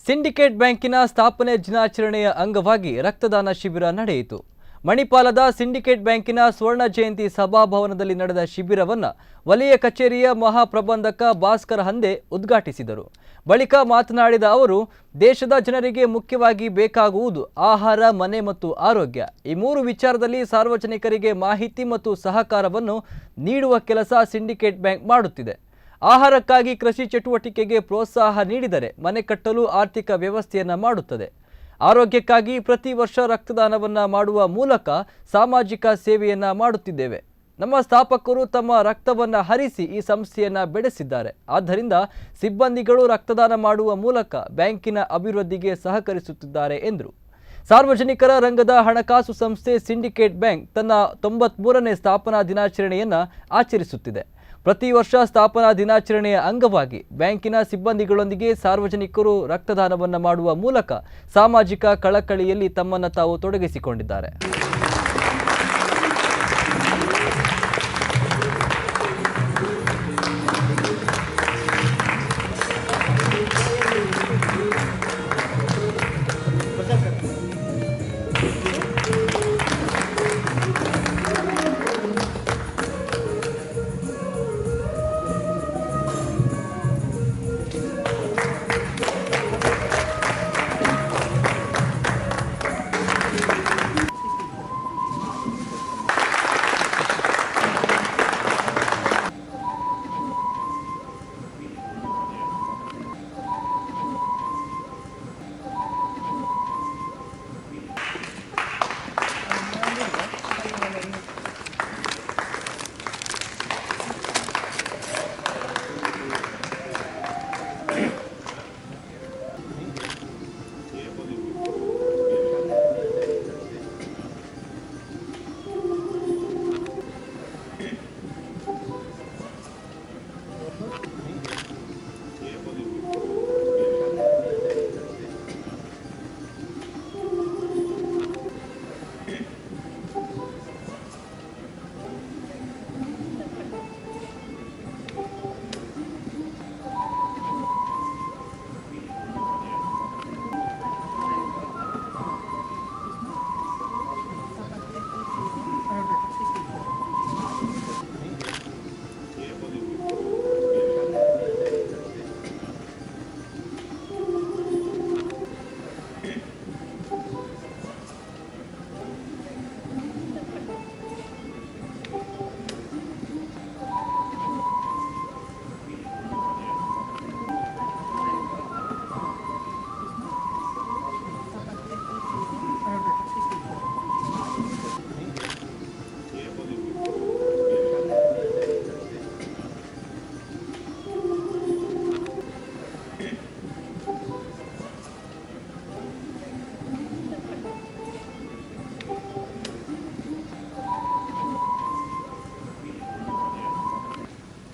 Syndicate ಬ್ಯಾಂಕಿನ ಸ್ಥಾಪನೆ ದಿನಾಚರಣೆಯ ಅಂಗವಾಗಿ ರಕ್ತದಾನ ಶಿಬಿರ ನಡೆಯಿತು. ಮಣಿಪಾಲದ ಸಿಂಡಿಕೇಟ್ ಬ್ಯಾಂಕಿನ ಸ್ವರ್ಣ ಜಯಂತಿ ಸಭಾಭವನದಲ್ಲಿ ನಡೆದ ಶಿಬಿರವನ್ನು ವಲಯ ಕಚೇರಿಯ ಮಹಾಪ್ರಬಂಧಕ ಭಾಸ್ಕರ್ ಹಂದೆ ಉದ್ಘಾಟಿಸಿದರು. ಬಳಿಕ ಮಾತನಾಡಿದ ಅವರು, ದೇಶದ ಜನರಿಗೆ ಮುಖ್ಯವಾಗಿ ಬೇಕಾಗುವುದು ಆಹಾರ, ಮನೆ ಮತ್ತು ಆರೋಗ್ಯ. ಈ ಮೂರು ವಿಚಾರದಲ್ಲಿ ಸಾರ್ವಜನಿಕರಿಗೆ ಮಾಹಿತಿ ಮತ್ತು ಸಹಕಾರವನ್ನು ನೀಡುವ ಕೆಲಸ ಸಿಂಡಿಕೇಟ್ ಬ್ಯಾಂಕ್ ಮಾಡುತ್ತಿದೆ. ಆಹಾರಕ್ಕಾಗಿ ಕೃಷಿ ಚಟುವಟಿಕೆಗೆ ಪ್ರೋತ್ಸಾಹ ನೀಡಿದರೆ ಮನೆ ಕಟ್ಟಲು ಆರ್ಥಿಕ ವ್ಯವಸ್ಥೆಯನ್ನು ಮಾಡುತ್ತದೆ. ಆರೋಗ್ಯಕ್ಕಾಗಿ ಪ್ರತಿ ವರ್ಷ ರಕ್ತದಾನವನ್ನು ಮಾಡುವ ಮೂಲಕ ಸಾಮಾಜಿಕ ಸೇವೆಯನ್ನು ಮಾಡುತ್ತಿದ್ದೇವೆ. ನಮ್ಮ ಸ್ಥಾಪಕರು ತಮ್ಮ ರಕ್ತವನ್ನು ಹರಿಸಿ ಈ ಸಂಸ್ಥೆಯನ್ನು ಬೆಳೆಸಿದ್ದಾರೆ. ಆದ್ದರಿಂದ ಸಿಬ್ಬಂದಿಗಳು ರಕ್ತದಾನ ಮಾಡುವ ಮೂಲಕ ಬ್ಯಾಂಕಿನ ಅಭಿವೃದ್ಧಿಗೆ ಸಹಕರಿಸುತ್ತಿದ್ದಾರೆ ಎಂದರು. ಸಾರ್ವಜನಿಕರ ರಂಗದ ಹಣಕಾಸು ಸಂಸ್ಥೆ ಸಿಂಡಿಕೇಟ್ ಬ್ಯಾಂಕ್ ತನ್ನ 93ನೇ ಸ್ಥಾಪನಾ ದಿನಾಚರಣೆಯನ್ನು ಆಚರಿಸುತ್ತಿದೆ. ಪ್ರತಿ ವರ್ಷ ಸ್ಥಾಪನಾ ದಿನಾಚರಣೆಯ ಅಂಗವಾಗಿ ಬ್ಯಾಂಕಿನ ಸಿಬ್ಬಂದಿಗಳೊಂದಿಗೆ ಸಾರ್ವಜನಿಕರು ರಕ್ತದಾನವನ್ನು ಮಾಡುವ ಮೂಲಕ ಸಾಮಾಜಿಕ ಕಳಕಳಿಯಲ್ಲಿ ತಮ್ಮನ್ನು ತಾವು ತೊಡಗಿಸಿಕೊಂಡಿದ್ದಾರೆ.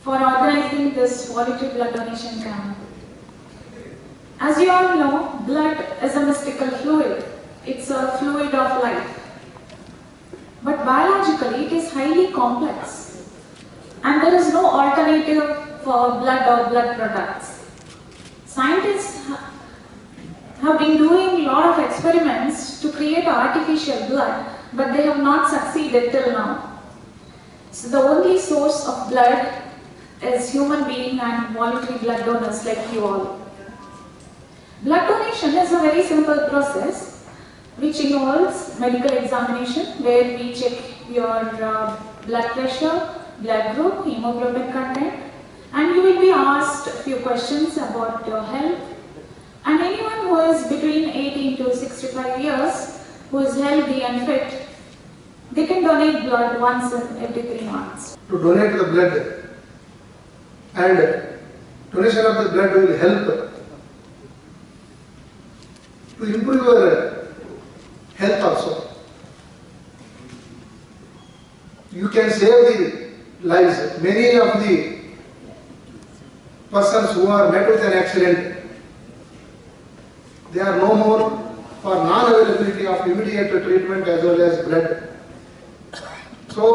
For organizing this voluntary blood donation camp. As you all know, blood is a mystical fluid. It's a fluid of life. But biologically, it is highly complex. And there is no alternative for blood or blood products. Scientists have been doing a lot of experiments to create artificial blood, but they have not succeeded till now. So the only source of blood is human being and voluntary blood donors like you all. Blood donation is a very simple process which involves medical examination where we check your blood pressure, blood group, hemoglobin content, and you will be asked a few questions about your health. And anyone who is between 18 to 65 years who is healthy and fit, they can donate blood once every 3 months. To donate the blood, and donation of the blood will help to improve your health also. You can save the lives. Many of the persons who are met with an accident, they are no more for non-availability of immediate treatment as well as blood. So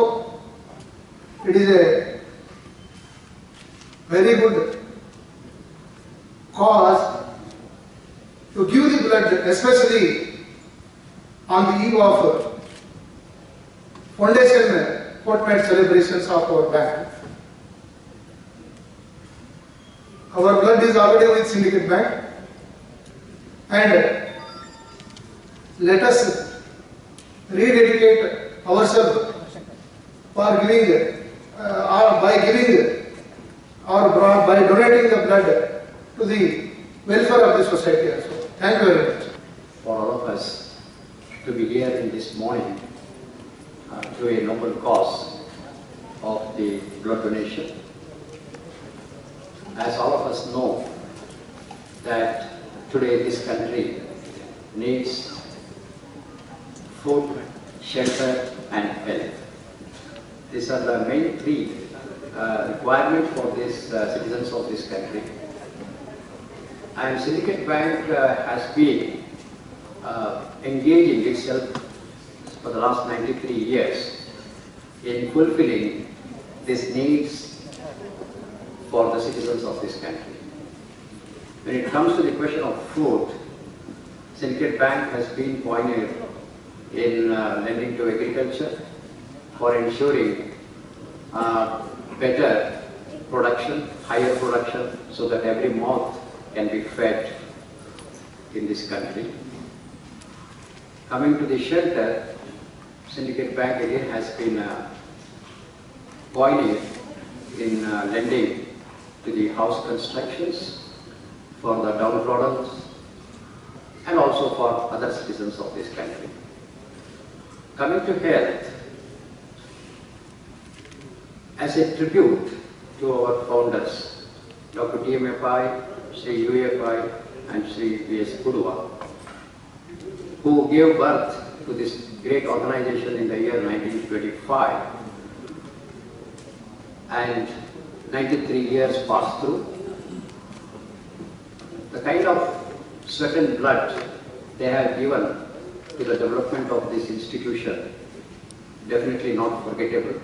it is a very good cause to give the blood, especially on the eve of foundation fortnight celebrations of our bank. Our blood is already with Syndicate Bank, and let us rededicate ourselves for giving, by donating the blood to the welfare of the society also. Thank you very much. For all of us to be here in this morning to a noble cause of the blood donation. As all of us know that today this country needs food, shelter and health. These are the main three requirements for these citizens of this country. And Syndicate Bank has been engaging itself for the last 93 years in fulfilling these needs for the citizens of this country. When it comes to the question of food, Syndicate Bank has been pioneer in lending to agriculture for ensuring better production, higher production, so that every mouth can be fed in this country. Coming to the shelter, Syndicate Bank again has been pioneer in lending to the house constructions for the downtrodden and also for other citizens of this country. Coming to health, as a tribute to our founders, Dr. T.M.A. Pai, Sri U.A. Pai and Sri V.S. Kudua, who gave birth to this great organization in the year 1925, and 93 years passed through. The kind of sweat and blood they have given to the development of this institution, definitely not forgettable.